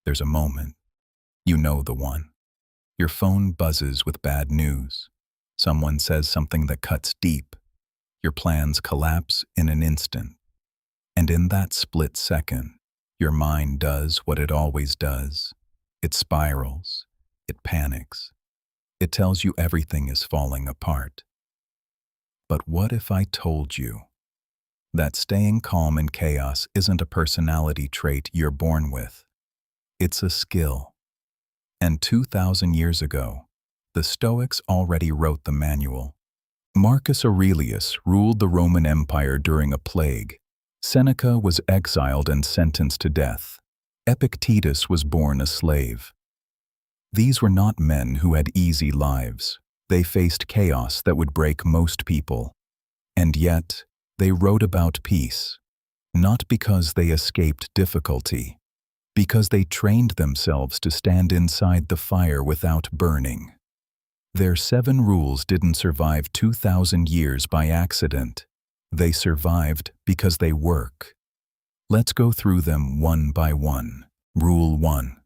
There's a moment. You know the one. Your phone buzzes with bad news. Someone says something that cuts deep. Your plans collapse in an instant. And in that split second, your mind does what it always does. It spirals. It panics. It tells you everything is falling apart. But what if I told you that staying calm in chaos isn't a personality trait you're born with? It's a skill. And 2,000 years ago, the Stoics already wrote the manual. Marcus Aurelius ruled the Roman Empire during a plague. Seneca was exiled and sentenced to death. Epictetus was born a slave. These were not men who had easy lives. They faced chaos that would break most people. And yet, they wrote about peace, not because they escaped difficulty, because they trained themselves to stand inside the fire without burning. Their 7 rules didn't survive 2,000 years by accident. They survived because they work. Let's go through them one by one. Rule 1.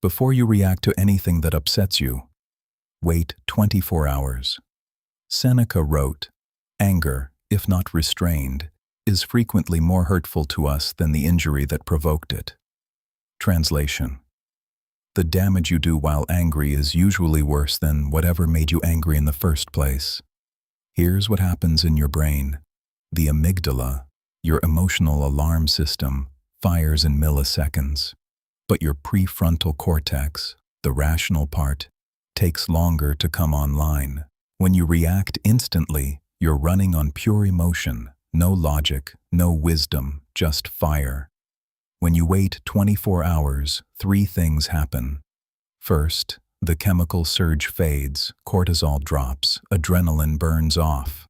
Before you react to anything that upsets you, wait 24 hours. Seneca wrote, "Anger, if not restrained, is frequently more hurtful to us than the injury that provoked it." Translation: the damage you do while angry is usually worse than whatever made you angry in the first place. Here's what happens in your brain. The amygdala, your emotional alarm system, fires in milliseconds. But your prefrontal cortex, the rational part, takes longer to come online. When you react instantly, you're running on pure emotion, no logic, no wisdom, just fire. When you wait 24 hours, 3 things happen. First, the chemical surge fades, cortisol drops, adrenaline burns off.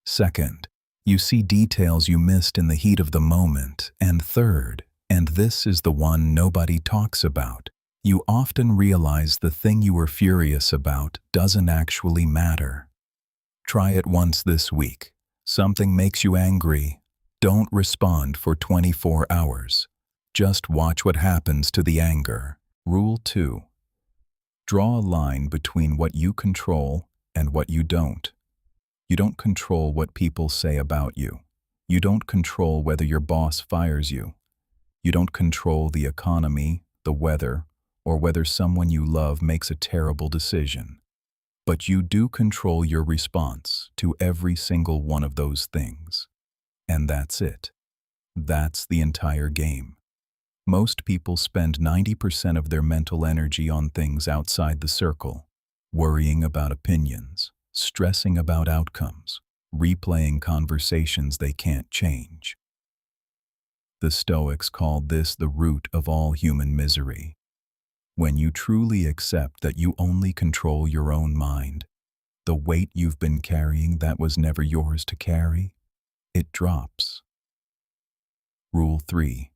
Second, you see details you missed in the heat of the moment. And third, and this is the one nobody talks about, you often realize the thing you were furious about doesn't actually matter. Try it once this week. Something makes you angry. Don't respond for 24 hours. Just watch what happens to the anger. Rule 2. Draw a line between what you control and what you don't. You don't control what people say about you. You don't control whether your boss fires you. You don't control the economy, the weather, or whether someone you love makes a terrible decision. But you do control your response to every single one of those things. And that's it. That's the entire game. Most people spend 90% of their mental energy on things outside the circle, worrying about opinions, stressing about outcomes, replaying conversations they can't change. The Stoics called this the root of all human misery. When you truly accept that you only control your own mind, the weight you've been carrying that was never yours to carry, it drops. Rule 3.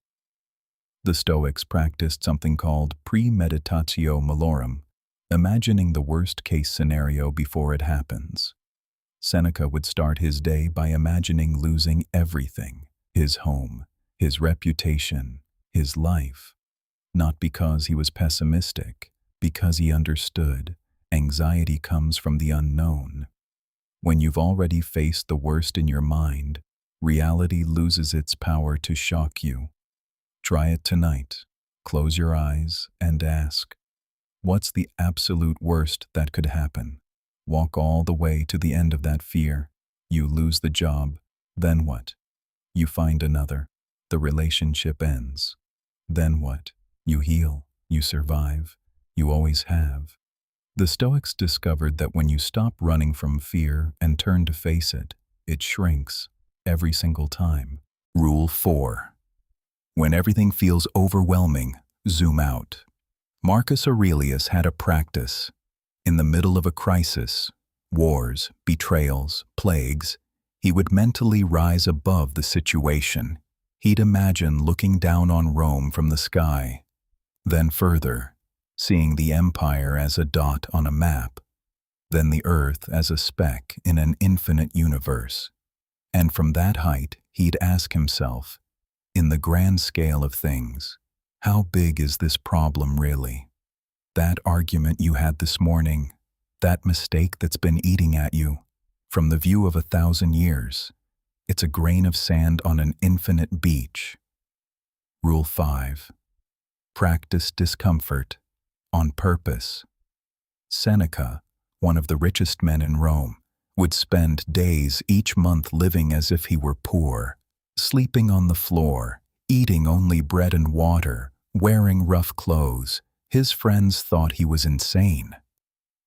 The Stoics practiced something called Premeditatio Malorum, imagining the worst-case scenario before it happens. Seneca would start his day by imagining losing everything: his home, his reputation, his life. Not because he was pessimistic, because he understood. Anxiety comes from the unknown. When you've already faced the worst in your mind, reality loses its power to shock you. Try it tonight. Close your eyes and ask, what's the absolute worst that could happen? Walk all the way to the end of that fear. You lose the job. Then what? You find another. The relationship ends. Then what? You heal. You survive. You always have. The Stoics discovered that when you stop running from fear and turn to face it, it shrinks every single time. Rule 4. When everything feels overwhelming, zoom out. Marcus Aurelius had a practice. In the middle of a crisis, wars, betrayals, plagues, he would mentally rise above the situation. He'd imagine looking down on Rome from the sky. Then further, seeing the empire as a dot on a map. Then the earth as a speck in an infinite universe. And from that height, he'd ask himself, in the grand scale of things, How big is this problem really? That argument you had this morning, that mistake that's been eating at you, from the view of 1,000 years, it's a grain of sand on an infinite beach. Rule 5. Practice discomfort on purpose. Seneca, one of the richest men in Rome, would spend days each month living as if he were poor, sleeping on the floor, eating only bread and water, wearing rough clothes. His friends thought he was insane.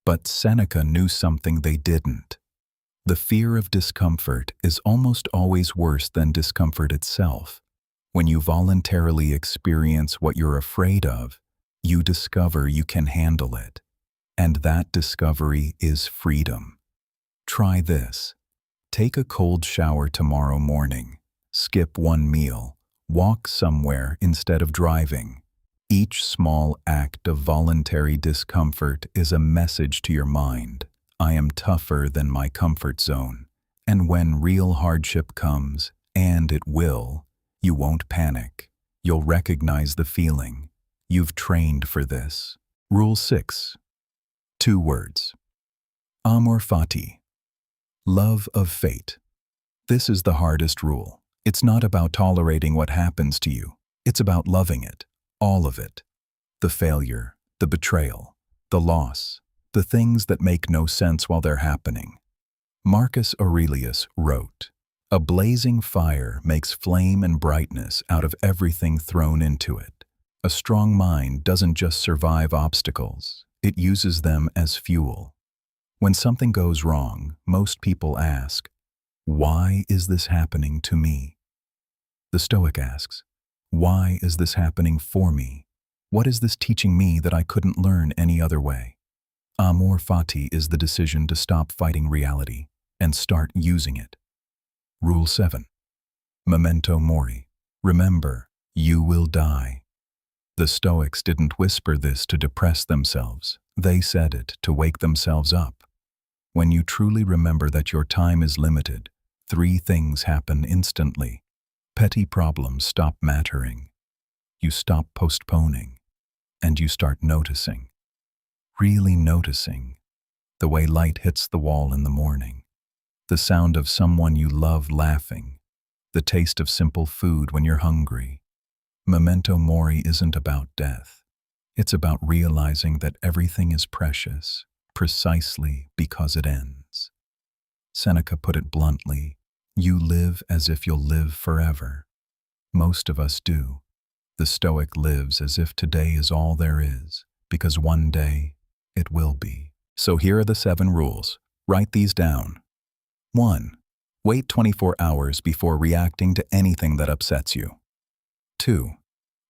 But Seneca knew something they didn't. The fear of discomfort is almost always worse than discomfort itself. When you voluntarily experience what you're afraid of, you discover you can handle it. And that discovery is freedom. Try this. Take a cold shower tomorrow morning. Skip one meal. Walk somewhere instead of driving. Each small act of voluntary discomfort is a message to your mind. I am tougher than my comfort zone. And when real hardship comes, and it will, you won't panic. You'll recognize the feeling. You've trained for this. Rule 6. 2 words. Amor Fati. Love of fate. This is the hardest rule. It's not about tolerating what happens to you. It's about loving it. All of it. The failure, the betrayal, the loss, the things that make no sense while they're happening. Marcus Aurelius wrote, "A blazing fire makes flame and brightness out of everything thrown into it. A strong mind doesn't just survive obstacles, it uses them as fuel." When something goes wrong, most people ask, "Why is this happening to me?" The Stoic asks, "Why is this happening for me? What is this teaching me that I couldn't learn any other way?" Amor Fati is the decision to stop fighting reality and start using it. Rule 7. Memento Mori. Remember, you will die. The Stoics didn't whisper this to depress themselves. They said it to wake themselves up. When you truly remember that your time is limited, 3 things happen instantly. Petty problems stop mattering. You stop postponing. And you start noticing. Really noticing. The way light hits the wall in the morning. The sound of someone you love laughing. The taste of simple food when you're hungry. Memento Mori isn't about death. It's about realizing that everything is precious, precisely because it ends. Seneca put it bluntly, you live as if you'll live forever. Most of us do. The Stoic lives as if today is all there is, because one day it will be. So here are the 7 rules. Write these down. 1. Wait 24 hours before reacting to anything that upsets you. 2.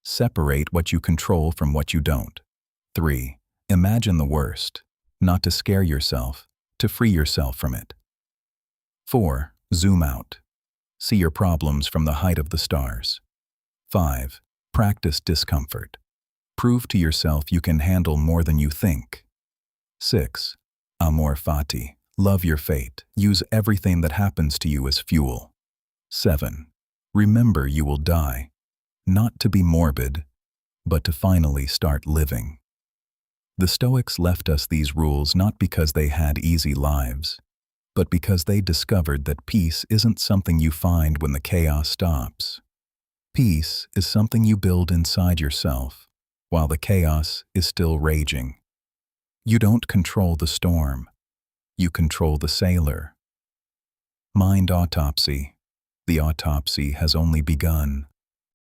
Separate what you control from what you don't. 3. Imagine the worst, not to scare yourself, to free yourself from it. 4. Zoom out. See your problems from the height of the stars. 5. Practice discomfort. Prove to yourself you can handle more than you think. 6. Amor Fati. Love your fate. Use everything that happens to you as fuel. 7. Remember you will die. Not to be morbid, but to finally start living. The Stoics left us these rules not because they had easy lives, but because they discovered that peace isn't something you find when the chaos stops. Peace is something you build inside yourself, while the chaos is still raging. You don't control the storm. You control the sailor. Mind autopsy. The autopsy has only begun.